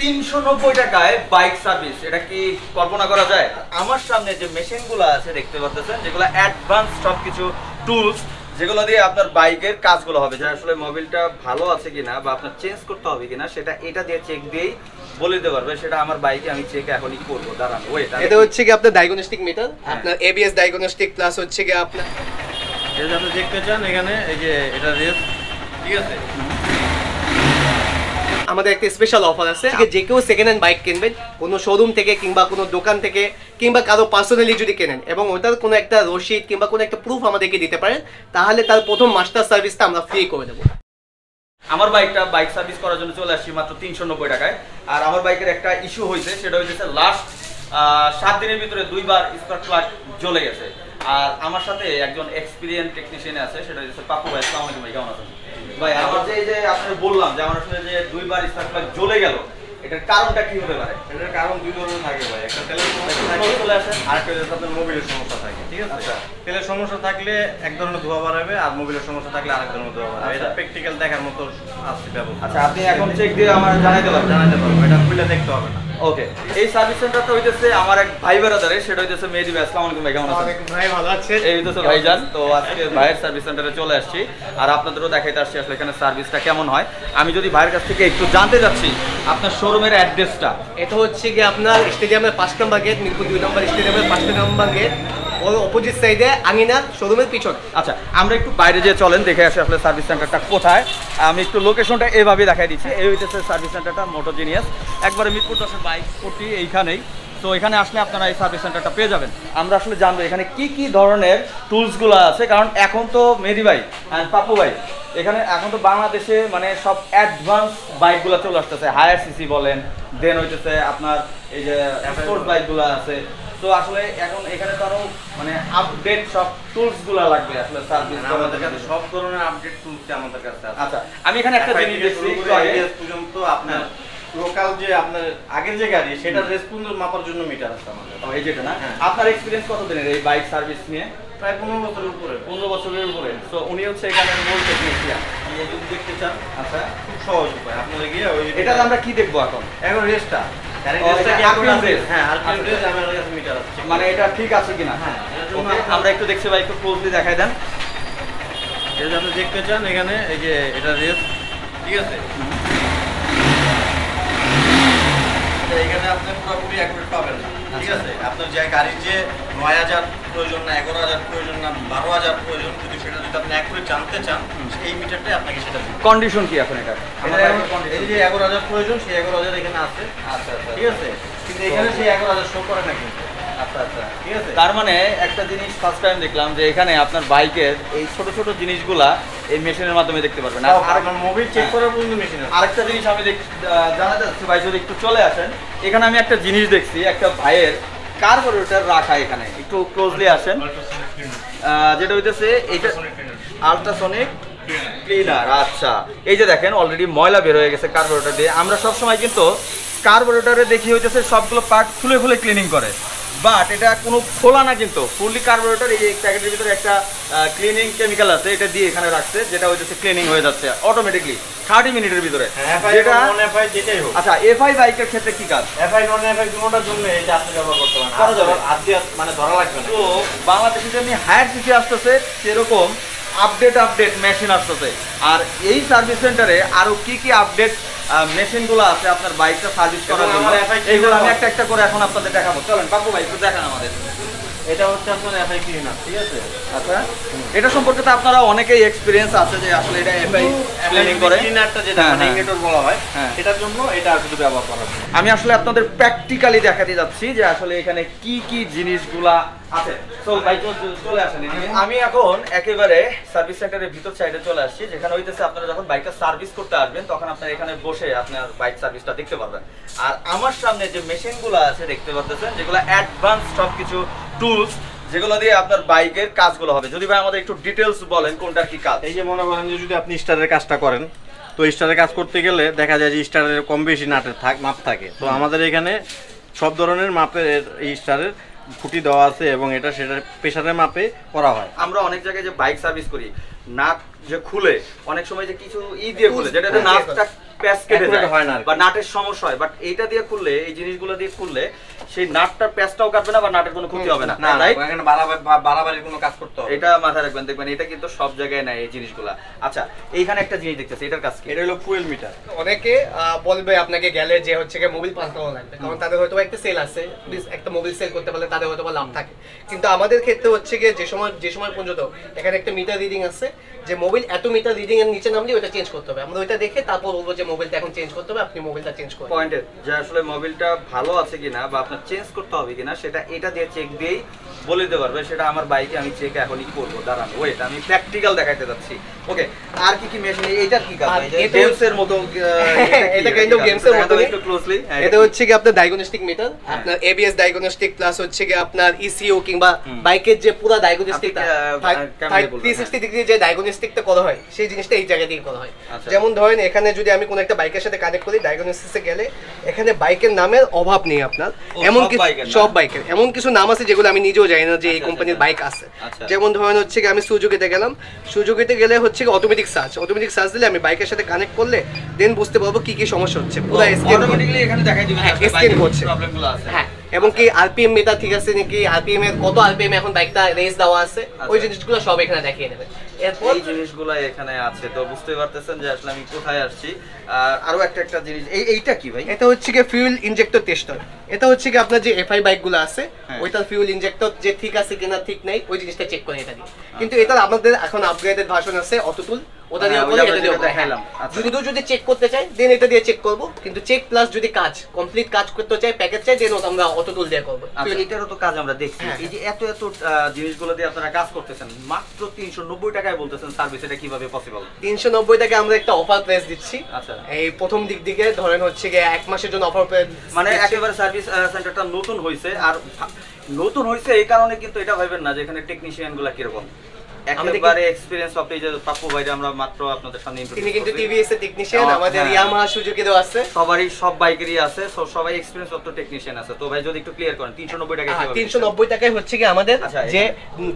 390 টাকায় bike service, এটা কি কল্পনা করা যায়? আমার সামনে যে মেশিনগুলো আছে দেখতে পাচ্ছেন, যেগুলো অ্যাডভান্স সব কিছু টুলস, যেগুলো দিয়ে আপনার বাইকের কাজগুলো হবে, যে আসলে মোবিলটা ভালো আছে কিনা বা আপনার চেঞ্জ করতে হবে কিনা সেটা এটা দিয়ে চেক দিয়েই বলে দিতে পারবে। সেটা আমার বাইকে আমি চেক এখনই করবো। দাঁড়ান, ওয়েট। এটা হচ্ছে কি আপনার ডায়াগনস্টিক মিটার, আপনার এবিএস ডায়াগনস্টিক প্লাস হচ্ছে কি আপনার এটা আপনি দেখতে চান এখানে এই যে এটা রেস, ঠিক আছে। আমাদের একটা স্পেশাল অফার আছে, যে কেউ সেকেন্ড হ্যান্ড বাইক কিনবেন কোনো শোরুম থেকে কিংবা কোনো দোকান থেকে কিংবা কারো পার্সোনালি যদি কেনেন এবং ওটার কোনো একটা রসিদ কিংবা কোনো একটা প্রুফ আমাদেরকে দিতে পারেন, তাহলে তার প্রথম মাস্টার সার্ভিসটা আমরা ফ্রি করে দেবো। আমার বাইকটা বাইক সার্ভিস করার জন্য চলে আসছি মাত্র 390 টাকায়। আর আমার বাইকের একটা ইস্যু হয়েছে, সেটা হয়েছে লাস্ট 7 দিনের ভিতরে 2 বার স্পার্ক প্লাগ জ্বলে গেছে। আর আমার সাথে একজন এক্সপিরিয়েন্স টেকনিশিয়ান আছে, সেটা হচ্ছে পাপ্পু ভাই। আসসালামু আলাইকুম ভাই, কেমন আছেন? ভাই আমার যে আপনাকে বললাম যে আমার আসলে যে 2 বার স্পার্ক প্লাগ জ্বলে গেল, এটার কারণটা কি হতে পারে? এটার কারণ দুই ধরনের থাকে ভাই, একটা তেলের সমস্যা থাকে, চলে আসে, আর একটা হচ্ছে আপনার মোবিলের সমস্যা থাকে, ঠিক আছে। আচ্ছা। তেলের সমস্যা থাকলে এক ধরনের ধোঁয়া বাড়াবে, আর মোবিলের সমস্যা থাকলে আরেক ধরনের ধোঁয়া বাড়াবে। এটা প্র্যাকটিক্যাল দেখার মতো আছে ব্যবস্থা। আচ্ছা, আপনি এখন চেক দিয়ে আমার জানাইতে পারবেন? জানাতে পারবো, এটা খুলে দেখতে হবে না। ওকে, এই সার্ভিস সেন্টারটা হইতেছে আমার এক ভাই বেরাদারে, সেটা হইতেছে মেহেদী ভাই। আসসালামু আলাইকুম ভাই, কেমন আছেন? ভাই ভালো আছেন? এই হইতেছে ভাইজান। তো আজকে ভাইয়ের সার্ভিস সেন্টারে চলে আসছি, আর আপনাদেরও দেখাইতে আসছি আসলে এখানে সার্ভিসটা কেমন হয়। আমি যদি ভাইয়ের কাছ থেকে একটু জানতে চাচ্ছি আপনার শোরুমের অ্যাড্রেসটা। এটা হচ্ছে কি আপনার স্টেডিয়ামের 5 নম্বর গেট, মিরপুর 2 নম্বর স্টেডিয়ামের 5 নম্বর গেট, ওর অপোজিট সাইডে আঙিনার শোরুমের পিছনে। আচ্ছা, আমরা একটু বাইরে যেয়ে চলেন, দেখে আসি আসলে সার্ভিস সেন্টারটা কোথায়। আমি একটু লোকেশনটা এভাবে দেখাই দিচ্ছি। এই হইতেছে সার্ভিস সেন্টারটা, মোটো জিনিয়াস, একবারে মিরপুর 10-এর বাইক স্পোর্টি এইখানেই। তো এখানে আসলে আপনারা এই সার্ভিস সেন্টারটা পেয়ে যাবেন। আমরা আসলে জানবো এখানে কি কি ধরনের টুলসগুলো আছে, কারণ এখন তো মেহেদী ভাই অ্যান্ড পাপ্পু ভাই, এখানে এখন তো বাংলাদেশে মানে সব অ্যাডভান্স বাইকগুলো চলে আসতেছে, হায়ার সিসি বলেন, দেন হইতেছে আপনার এই যে স্পোর্টস বাইকগুলো আছে। তো আসলে এখন এখানে তো আরো মানে আপডেট সব টুলসগুলো লাগবে আসলে সার্ভিস আমাদের কাছে সব ধরনের আপডেট টুলস আমাদের কাছে আছে। আচ্ছা, আমি এখানে একটা জিনিস দেখছি একটু আগে পর্যন্ত আপনার লোকাল যে আপনার আগের যে গাড়ি সেটার রেসপন্স মাপার জন্য মিটার আছে আমাদের। এই যেটা না, হ্যাঁ। আপনার এক্সপিরিয়েন্স কতদিনের এই বাইক সার্ভিস নিয়ে? প্রায় 15 বছরের উপরে। 15 বছরের উপরে। তো উনি হচ্ছে এখানে মূল টেকনিশিয়ান। আপনি যদি দেখতে চান, আচ্ছা, খুব সহজ উপায়। আপনারা গিয়ে ওই এটা আমরা কি দেখবো এখন? এখন রেসটা মানে এটা ঠিক আছে কিনা? হ্যাঁ, আমরা একটু দেখছি ভাই, একটু ক্লোজলি দেখাই দেন। এটা আপনি দেখতে চান এখানে এই যে এটা রেস, ঠিক আছে। এখানে আপনি পুরোপুরি অ্যাকুরেট পাবেন না, ঠিক আছে। আপনার যে গাড়ির যে 9000 প্রয়োজন না 11000 প্রয়োজন না 12000 প্রয়োজন, যদি সেটা যদি আপনি অ্যাকুরেট জানতে চান, এই মিটারটাই আপনাকে সেটা দিবে। কন্ডিশন কি এখন এটা? এই যে 11000 প্রয়োজন, সেই 11000 এখানে আছে। আচ্ছা আচ্ছা, ঠিক আছে, কিন্তু এখানে সেই 11000 শো করে না কিন্তু। আচ্ছা আচ্ছা, ঠিক আছে। তার মানে একটা জিনিস ফার্স্ট টাইম দেখলাম যে এখানে আপনার বাইকের এই ছোট ছোট জিনিসগুলা এই মেশিনের মাধ্যমে দেখতে পারবেন। আর আপনার মোবিল চেক করার পর্যন্ত মেশিন আছে। আরেকটা জিনিস আমি জানাতে চাচ্ছি ভাই, যদি একটু চলে আসেন। এখানে আমি একটা জিনিস দেখছি, একটা ভাইয়ের কার্বোরেটর রাখা, এখানে একটু ক্লোজলি আসেন, যেটা হইতেছে এইটা আল্ট্রাসনিক ক্লিনার। আচ্ছা, এই যে দেখেন অলরেডি ময়লা বের হয়ে গেছে কার্বোরেটর দিয়ে। আমরা সবসময় কিন্তু কার্বোরেটরে দেখি হইতেছে সবগুলো পার্ট খুলে খুলে ক্লিনিং করে, বাট এটা কোনো খোলা না, কিন্তু ফুললি কার্বোরেটর। এই প্যাকেটের ভিতরে একটা ক্লিনিং কেমিক্যাল আছে, এটা দিয়ে এখানে রাখছে, যেটা হইতেছে ক্লিনিং হয়ে যাচ্ছে অটোমেটিকলি 30 মিনিটের ভিতরে। যেটা যেটাই হোক। আচ্ছা, এফআই বাইকের ক্ষেত্রে কি কাজ? এফআই নন এফআই দুটোটার জন্য এটা আপনি ব্যবহার করতে পারেন। করা যাবে, হাত দিয়ে মানে ধরা লাগবে না। তো বাংলাদেশে যেমনি হায়ার সিসি আসতেছে, সেরকম আপডেট মেশিন আসতেছে। আর এই সার্ভিস সেন্টারে আরো কি কি আপডেট মেশিনগুলো আছে আপনার বাইকটা সার্ভিস করার জন্য, এইগুলো আমি একটা একটা করে এখন আপনাদের দেখাবো। চলেন বাপু ভাই, একটু দেখান আমাদের। এটা হচ্ছে আপনার এফআই ক্লিনার, ঠিক আছে। আচ্ছা, এটা সম্পর্কে তো আপনারা অনেকেই এক্সপিরিয়েন্স আছে যে আসলে এটা এফআই ক্লিনিং করে, ক্লিনারটা যেটা ইন্ডিকেটর বলা হয়, হ্যাঁ, এটার জন্য এটা শুধু ব্যবহার করা হয়। আমি আসলে আপনাদের প্র্যাকটিক্যালি দেখাতে যাচ্ছি যে আসলে এখানে কি কি জিনিসগুলা আছে। তো ভাই চলে আসেন। আমি এখন একেবারে সার্ভিস সেন্টারের ভিতর সাইডে চলে আসছি, যেখানে হইতেছে আপনারা যখন বাইকটা সার্ভিস করতে আসবেন তখন আপনারা এখানে বসে আপনার বাইক সার্ভিসটা দেখতে পারবেন। আর আমার সামনে যে মেশিনগুলো আছে দেখতে পাচ্ছেন, যেগুলো অ্যাডভান্স সব কিছু টুলস, যেগুলো দিয়ে আপনার বাইকের কাজগুলো হবে। যদি ভাই আমাদের একটু ডিটেলস বলেন কোনটা কি কাজ। এই যে মনে করেন যে যদি আপনি স্টারের কাজটা করেন, তো স্টারের কাজ করতে গেলে দেখা যায় যে স্টারের কম বেশি নাটের মাপ থাকে। তো আমাদের এখানে সব ধরনের মাপের এই স্টারের খুঁটি দেওয়া আছে এবং এটা সেটার প্রেসারের মাপে করা হয়। আমরা অনেক জায়গায় যে বাইক সার্ভিস করি, নাট যে খুলে অনেক সময় যে কিছু দিয়ে খুলে, যেটাতে নাটটা প্যাচ কেটে যায় হয় না আর কি। বা নাটের সমস্যা হয়, বাট এইটা দিয়ে খুললে, এই জিনিসগুলো দিয়ে খুললে সেই নাটটার প্যাচটাও কাটবে না বা নাটের কোনো ক্ষতি হবে না, না না, রাইট? এখানে বাড়াবাড়ির কোনো কাজ করতে হবে। এটা মাথায় রাখবেন, দেখবেন এটা কিন্তু সব জায়গায় নাই এই জিনিসগুলা। আচ্ছা, এইখানে একটা জিনিস দেখতেছি, এটার কাজ কি? এটা হলো ফুয়েল মিটার। অনেকে বলবে আপনাকে গেলে যে হচ্ছে কি মোবাইল পাল্টানো লাগবে, কারণ তাদের হয়তো একটা সেল আছে, একটা মোবাইল সেল করতে পারলে তাদের হয়তো লাভ থাকে। কিন্তু আমাদের ক্ষেত্রে হচ্ছে কি যে সময় পর্যন্ত এখানে একটা মিটার রিডিং আছে, যে মোবাইল এত মিটার রিডিং এর নিচে নামলে ওটা চেঞ্জ করতে হবে, আমরা ওইটা দেখে তারপর বলবো যে মোবাইলটা এখন চেঞ্জ করতে হবে, আপনি মোবাইলটা চেঞ্জ করুন। পয়েন্টেড যে আসলে মোবাইলটা ভালো আছে কিনা বা আপনার চেঞ্জ করতে হবে কিনা সেটা এটা দিয়ে চেক দিয়েই বলে দিতে পারবে। সেটা আমার বাইকে আমি চেক এখনই করবো, দাঁড়ান ওয়েট, আমি প্র্যাকটিক্যাল দেখাইতে যাচ্ছি। ওকে, আর কি কি মেশিন? এইটার কি কাজ? আর এটা গেমস এর মতো এটা kind of games এর মতো একটু ক্লোজলি। এটা হচ্ছে কি আপনার ডায়াগনস্টিক মিটার, আপনার এবিএস ডায়াগনস্টিক প্লাস হচ্ছে কি আপনার ইসিও কিংবা বাইকের যে পুরো ডায়াগনস্টিকটা কেমনে বলবেন? 360 ডিগ্রি যে ডায়াগনস্টিকটা করা হয় সেই জিনিসটা এই জায়গা দিয়ে করা হয়। আচ্ছা। যেমন ধরেন এখানে যদি আমি কোনো একটা বাইকের সাথে কানেক্ট করি, ডায়াগনস্টিক্সে গেলে এখানে বাইকের নামের অভাব নেই আপনার, এমন সব কিছু বাইকের নাম? সব বাইকের এমন কিছু নাম আছে যেগুলো আমি নিজেও জানি না যে এই আচ্ছা, কোম্পানির আচ্ছা। বাইক আছে। আচ্ছা। যেমন ধরেন হচ্ছে কি আমি সুজুকিতে গেলাম, সুজুকিতে গেলে হচ্ছে কি অটোমেটিক সার্চ দিলে আমি বাইকের সাথে কানেক্ট করলে দেন বুঝতে পারবো কি কি সমস্যা হচ্ছে, পুরো স্ক্রিন অটোমেটিক্যালি এখানে দেখাই দিবে হ্যাঁ, যে scan করছে। প্রবলেমগুলো আছে। হ্যাঁ, এবং কি আরপিএম মিটার ঠিক আছে নাকি, আরপিএম এর কত আরপিএম এখন বাইকটা রেস দেওয়া আছে, ওই জিনিসগুলো সব এখানে দেখিয়ে দেবে। এরপর এই জিনিসগুলো এখানে আছে, তো বুঝতে পারতেছেন যে আসলে আমি কোথায় আসছি। আর আরো একটা জিনিস, এইটা কি ভাই? এটা হচ্ছে কি ফিউল ইনজেক্টর টেস্টার। এটা হচ্ছে কি আপনার যে এফআই বাইকগুলো আছে হ্যাঁ। ওইটার ফিউল ইনজেক্টর যে ঠিক আছে কিনা ঠিক নেই ওই জিনিসটা চেক করে এটা দিয়ে। কিন্তু এটা আমাদের এখন আপগ্রেডেড ভার্সন আছে অটোটুল, ওটা দিয়ে হ্যাঁ, করে ওইটা এটা দিয়ে যেটা দেখাইলাম। আচ্ছা। যদি চেক করতে চাই দেন এটা দিয়ে চেক করব, কিন্তু চেক প্লাস যদি কাজ কমপ্লিট কাজ করতে চাই প্যাকেজ চাই দেন ওটা আমরা অটোটুল দিয়ে করব। আচ্ছা, এটারও তো কাজ আমরা দেখছি। হ্যাঁ। এই যে এত জিনিসগুলো দিয়ে আপনারা কাজ করতেছেন, মাত্র 390 টাকায় বলতেছেন সার্ভিস, এটা কিভাবে পসিবল? 390 টাকা আমরা একটা অফার প্রাইস দিচ্ছি। আচ্ছা। এই প্রথম দিকে ধরেন হচ্ছে গিয়ে 1 মাসের জন্য অফার প্রাইস, মানে একেবারে সার্ভিস সেন্টারটা নতুন হয়েছে, আর নতুন হয়েছে এই কারণে কিন্তু এটা ভাবেন না যে এখানে টেকনিশিয়ান গুলা কিরকম, একেবারে এক্সপেরিয়েন্স আপনি যে পাপ্পু ভাইরা আমরা মাত্র আপনাদের সামনে তিনি introduce কিন্তু করছি। টিভিএস এর টেকনিশিয়ান, আমাদের হ্যাঁ। ইয়ামাহা সুজুকিরও আছে। সবারই সব বাইকেরই আছে, সবাই এক্সপেরিয়েন্স অত টেকনিশিয়ান আছে। তো ভাই যদি একটু ক্লিয়ার করেন 390 টাকা কিভাবে? 390 টাকায় হচ্ছে কি আমাদের আচ্ছা, যে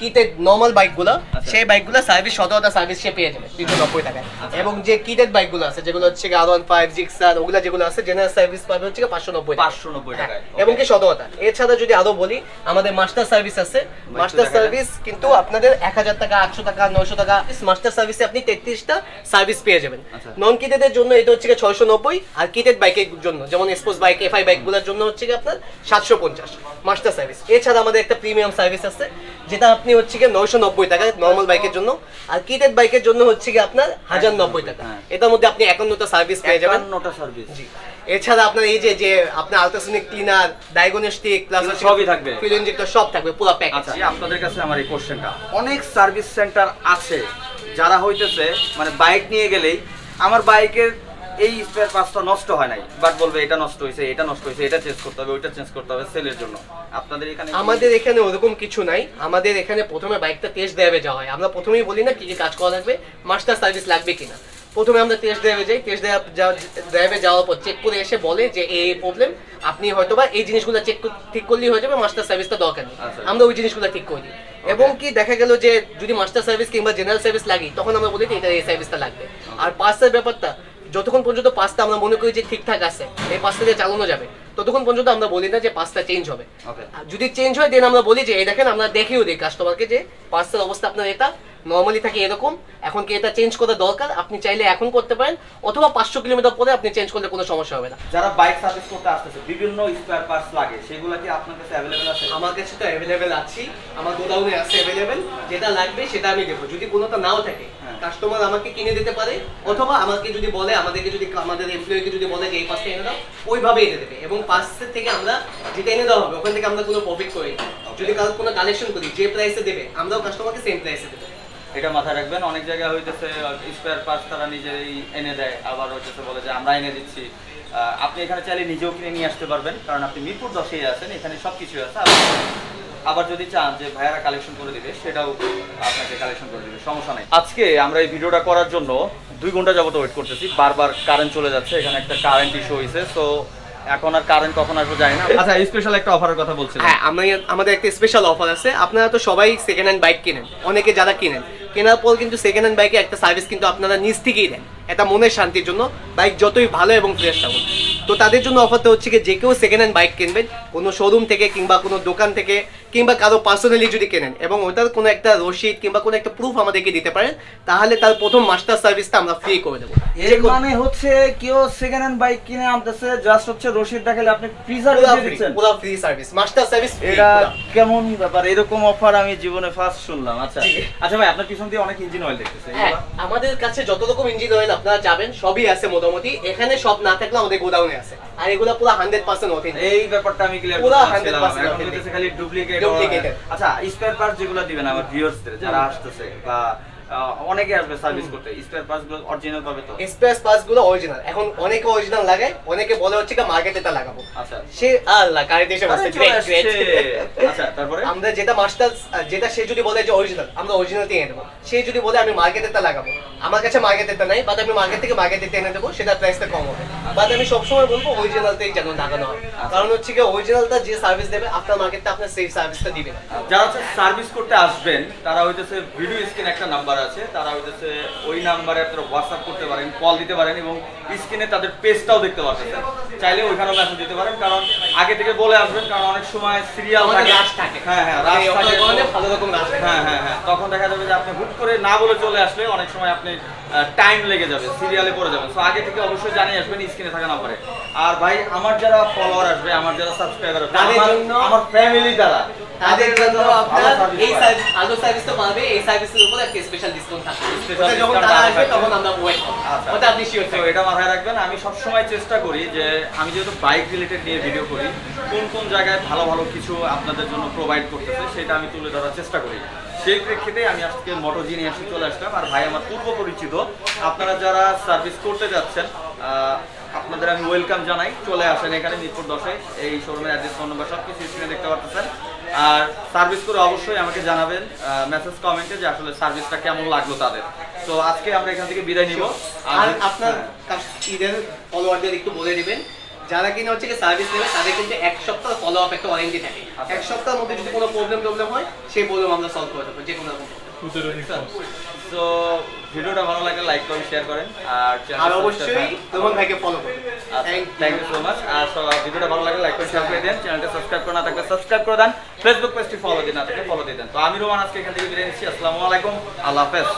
কিটেড নরমাল বাইকগুলো আচ্ছা। সেই বাইকগুলো সার্ভিস 17টা সার্ভিস সে পেয়ে যাবে 390 টাকায়। এবং যে কিটেড বাইকগুলো আছে যেগুলো হচ্ছে কি R15 জিক্সার ওগুলা যেগুলো আছে জেনারেল সার্ভিস পাবে হচ্ছে কি 590 টাকা। 590 টাকায়। এবং কি 17টা। এছাড়া যদি আরো বলি আমাদের মাস্টার সার্ভিস আছে, মাস্টার সার্ভিস কিন্তু আপনাদের 1000 টাকা 800 টাকা 900 টাকা মাস্টার সার্ভিসে আপনি 33টা সার্ভিস পেয়ে যাবেন। আচ্ছা। নন কিটেডের জন্য এটা হচ্ছে কি 690, আর কিটেড বাইকের জন্য যেমন স্পোর্টস বাইক এফআই বাইকগুলোর জন্য হচ্ছে কি আপনার 750 মাস্টার সার্ভিস। এছাড়া আমাদের একটা প্রিমিয়াম সার্ভিস আছে যেটা আপনি হচ্ছে কি 990 টাকা নরমাল বাইকের জন্য, আর কিটেড বাইকের জন্য হচ্ছে কি আপনার 1090 টাকা। হ্যাঁ। এটার মধ্যে আপনি 51টা সার্ভিস পেয়ে যাবেন। 51টা সার্ভিস। জি। এছাড়া আপনার এই যে আপনার আলট্রাসনিক ক্লিনার, ডায়াগনস্টিক প্লাস সবই থাকবে। ফিউল ইনজেক্টর সব থাকবে পুরো প্যাকেজ। আচ্ছা, আপনাদের কাছে আমার এই কোশ্চেনটা, অনেক সার্ভিস সেন্টার আছে যারা হইতেছে মানে বাইক নিয়ে গেলেই আমার বাইকের এই স্পেয়ার পার্টসটা নষ্ট হয় নাই, বাট বলবে এটা নষ্ট হয়েছে, এটা নষ্ট হয়েছে, এটা চেঞ্জ করতে হবে, ওইটা চেঞ্জ করতে হবে সেলের জন্য। আপনাদের এখানে কি- আমাদের এখানে ওরকম কিছু নাই। আমাদের এখানে প্রথমে বাইকটা টেস্ট ড্রাইভে যাওয়া হয়। আমরা প্রথমেই বলি না কি কি কাজ করা লাগবে, মাস্টার সার্ভিস লাগবে কিনা। প্রথমে আমরা টেস্ট ড্রাইভে যাই, টেস্ট ড্রাইভে যাওয়ার পর চেক করে এসে বলে যে এই প্রবলেম, আপনি হয়তোবা এই জিনিসগুলো ঠিক করলেই হয়ে যাবে, মাস্টার সার্ভিসটা দরকার নেই। আচ্ছা। আমরা ওই জিনিসগুলো ঠিক করে দিই। এবং কি দেখা গেল যে যদি মাস্টার সার্ভিস কিংবা জেনারেল সার্ভিস লাগে তখন আমরা বলি যে এটা এই সার্ভিসটা লাগবে। আর পার্সের ব্যাপারটা যতক্ষণ পর্যন্ত পাঁচটা আমরা মনে করি যে ঠিকঠাক আছে, এই পাঁচটা দিয়ে চালানো যাবে, ততক্ষণ পর্যন্ত আমরা বলি না যে পাঁচটা চেঞ্জ হবে। Okay. আর যদি চেঞ্জ হয় দেন আমরা বলি যে এই দেখেন, আমরা দেখিও দিই কাস্টমারকে যে পাঁচটার অবস্থা আপনার এটা নর্মালি থাকে এরকম, এখন কি এটা চেঞ্জ করা দরকার, আপনি চাইলে এখন করতে পারেন, অথবা 500 কিলোমিটার পরে আপনি চেঞ্জ করলে কোনো সমস্যা হবে না। যারা বাইক সার্ভিস করতে আসতেছে বিভিন্ন স্পেয়ার পার্টস লাগে, সেগুলো কি আপনার কাছে অ্যাভেলেবেল আছে? আমার কাছে তো অ্যাভেলেবেল আছে, আমার গোডাউনে আছে অ্যাভেলেবেল, যেটা লাগবে সেটা আমি দেবো। যদি কোনোটা নাও থাকে হ্যাঁ। কাস্টমার আমাকে কিনে দিতে পারে, অথবা আমাকে যদি বলে, আমাদের এমপ্লয়িকে যদি বলে যে এই পাঁচটা এনে দাও, ওইভাবে এনে দেবে। এবং পাঁচের থেকে আমরা যেটা এনে দেওয়া হবে ওখান থেকে আমরা কোনো প্রফিট করি না। যদি কারোর কোনো কালেকশন করি যে প্রাইসে দেবে আমরাও কাস্টমারকে সেম প্রাইসে দেবো। এটা মাথায় রাখবেন। অনেক জায়গায় হইতেছে স্পেয়ার পার্টস তারা নিজেই এনে দেয়, আবার হইতেছে বলে যে আমরা এনে দিচ্ছি। আপনি এখানে চাইলে নিজেও কিনে নিয়ে আসতে পারবেন, কারণ আপনি মিরপুর 10-এ আছেন, এখানে সব কিছুই আছে। আবার যদি চান যে ভাইয়ারা কালেকশন করে দিবে, সেটাও আপনাকে কালেকশন করে দিবে, সমস্যা নাই। আজকে আমরা এই ভিডিওটা করার জন্য 2 ঘন্টা যাবত ওয়েট করতেছি, বারবার কারেন্ট চলে যাচ্ছে, এখানে একটা কারেন্ট ইস্যু হয়েছে। সো এখন আর কারেন্ট কখন আসবে জানি না। আচ্ছা, স্পেশাল একটা অফারের কথা বলছিলাম। হ্যাঁ, আমাদের একটা স্পেশাল অফার আছে। আপনারা তো সবাই সেকেন্ড হ্যান্ড বাইক কিনেন, অনেকে যারা কেনার পর কিন্তু সেকেন্ড হ্যান্ড বাইকে একটা সার্ভিস কিন্তু আপনারা নিজ থেকেই দেন। একটা মনের শান্তির জন্য বাইক যতই ভালো এবং ফ্রেশ থাকুক। তো তাদের জন্য অফারটা হচ্ছে কি যে কেউ সেকেন্ড হ্যান্ড বাইক কিনবেন কোনো শোরুম থেকে কিংবা কোনো দোকান থেকে কিংবা কারো পার্সোনালি যদি কেনেন এবং ওটার কোনো একটা রসিদ কিংবা কোনো একটা প্রুফ আমাদেরকে দিতে পারেন, তাহলে তার প্রথম মাস্টার সার্ভিসটা আমরা ফ্রি করে দেবো। এর মানে হচ্ছে কেউ সেকেন্ড হ্যান্ড বাইক কিনে আনতেছে, জাস্ট হচ্ছে রসিদ দেখালে আপনি ফ্রি সার্ভিস দিচ্ছেন, পুরো ফ্রি সার্ভিস, মাস্টার সার্ভিস। এটা কেমন ব্যাপার? এরকম অফার আমি জীবনে ফার্স্ট শুনলাম। আচ্ছা আচ্ছা ভাই, আপনার পিছন দিয়ে অনেক ইঞ্জিন অয়েল দেখতেছে। হ্যাঁ, আমাদের কাছে যত রকম ইঞ্জিন অয়েল আপনারা যাবেন সবই আছে মোটামুটি। এখানে সব না থাকলে আমাদের গোডাউনে আছে, আর এগুলো পুরো 100% অথেন্টিক। এই ব্যাপারটা আমি ক্লিয়ার পুরো করতে 100% চাচ্ছিলাম, এখন হইতেছে খালি ডুপ্লিকেট। আচ্ছা, স্পেয়ার পার্টস যেগুলো দিবেন আমার ভিউয়ার্সদের যারা আসতেছে বা অনেকে আসবে সার্ভিস করতে, স্পেয়ার পার্টস গুলো অরিজিনাল পাবে তো? স্পেয়ার পার্টস গুলো অরিজিনাল। এখন অনেকে অরিজিনাল লাগায়, অনেকে বলে হচ্ছে কি মার্কেটে তা লাগাবো। আচ্ছা, সে আল্লাহ গাড়ি দেশে বসে আচ্ছা তারপরে আমরা যেটা মাস্টার, যেটা সে যদি বলে যে অরিজিনাল, আমরা অরিজিনালটি এনে দেবো। সে যদি বলে আমি মার্কেটে তা লাগাবো, আমার কাছে মার্কেটে তা নাই, বাট আমি মার্কেট থেকে মার্কেটে এনে দেবো, সেটা প্রাইসটা কম হবে। বাট আমি সবসময় বলবো অরিজিনালটাই যেন লাগানো হয়, কারণ হচ্ছে কি অরিজিনালটা যে সার্ভিস দেবে আপনার মার্কেটটা আপনার সেই সার্ভিসটা দিবে। যারা হচ্ছে সার্ভিস করতে আসবেন তারা হইতেছে ভিডিও স্ক্রিনে একটা নাম্বার আছে, তারা হইতেছে ওই নাম্বারে আপনারা হোয়াটসঅ্যাপ করতে পারেন, কল দিতে পারেন এবং স্ক্রিনে তাদের পেজটাও দেখতে পারতেছেন, চাইলে ওইখানেও মেসেজ দিতে পারেন। কারণ আগে থেকে বলে আসবেন, কারণ অনেক সময় সিরিয়াল থাকে। হ্যাঁ হ্যাঁ, রাশ থাকে, ভালো রকম রাশ থাকে। হ্যাঁ হ্যাঁ হ্যাঁ, তখন দেখা যাবে যে আপনি হুট করে না বলে চলে আসলে অনেক সময় আপনি টাইম লেগে যাবে, সিরিয়ালে পড়ে যাবেন। সো আগে থেকে অবশ্যই জানিয়ে আসবেন স্ক্রিনে থাকা নাম্বারে। আর ভাই, আমার যারা ফলোয়ার আসবে, আমার যারা সাবস্ক্রাইবার আসবে, আমার ফ্যামিলি দ্বারা, তাদের জন্য আপনার এই সার্ভিস, আলো সার্ভিস তো পাবে, এই সার্ভিসের উপর একটা স্পেশাল ডিসকাউন্ট থাকবে। ওটা যখন তারা আসবে তখন আমরা ওয়েট করব। ওটা আপনি শিওর তো এটা মাথায় রাখবেন। আমি সবসময় চেষ্টা করি যে আমি যেহেতু বাইক রিলেটেড নিয়ে ভিডিও করি, কোন কোন জায়গায় ভালো ভালো কিছু আপনাদের জন্য প্রোভাইড করতেছে সেটা আমি তুলে ধরার চেষ্টা করি। সেই প্রেক্ষিতে আমি আজকে মোটো জিনিয়াসে চলে আসলাম। আর ভাই আমার পূর্ব পরিচিত, আপনারা যারা সার্ভিস করতে যাচ্ছেন আপনাদের আমি ওয়েলকাম জানাই, চলে আসেন এখানে মিরপুর 10-এ। এই শোরুমের অ্যাড্রেস, ফোন নাম্বার সব কিছু স্ক্রিনে দেখতে পাচ্ছেন। আর সার্ভিস করে অবশ্যই আমাকে জানাবেন মেসেজ কমেন্টে যে আসলে সার্ভিসটা কেমন লাগলো তাদের। তো আজকে আমরা এখান থেকে বিদায় নিব। আর আপনার ঈদের ফলোয়ারদের একটু বলে দিবেন, যারা কিনা হচ্ছে কি সার্ভিস নেবে তাদের কিন্তু 1 সপ্তাহ ফলো আপ একটা ওয়ারেন্টি থাকে। 1 সপ্তাহের মধ্যে যদি কোনো প্রবলেম হয় সেই প্রবলেম আমরা সলভ করে দেবো, যে কোনো রকম। তো ভিডিওটা ভালো লাগলে লাইক করুন, শেয়ার করেন, আর অবশ্যই রোহন ভাইকে ফলো করুন। Thank you so much. আর ভিডিওটা ভালো লাগলে লাইক করে শেয়ার করে দেন, চ্যানেলটা সাবস্ক্রাইব করে না থাকলে সাবস্ক্রাইব করে দেন, ফেসবুক পেজটি ফলো দিন না থাকলে ফলো দিয়ে দেন। তো আমি রোমান আজকে এখান থেকে বিদায় নিচ্ছি। আসসালামু আলাইকুম, আল্লাহ হাফেজ।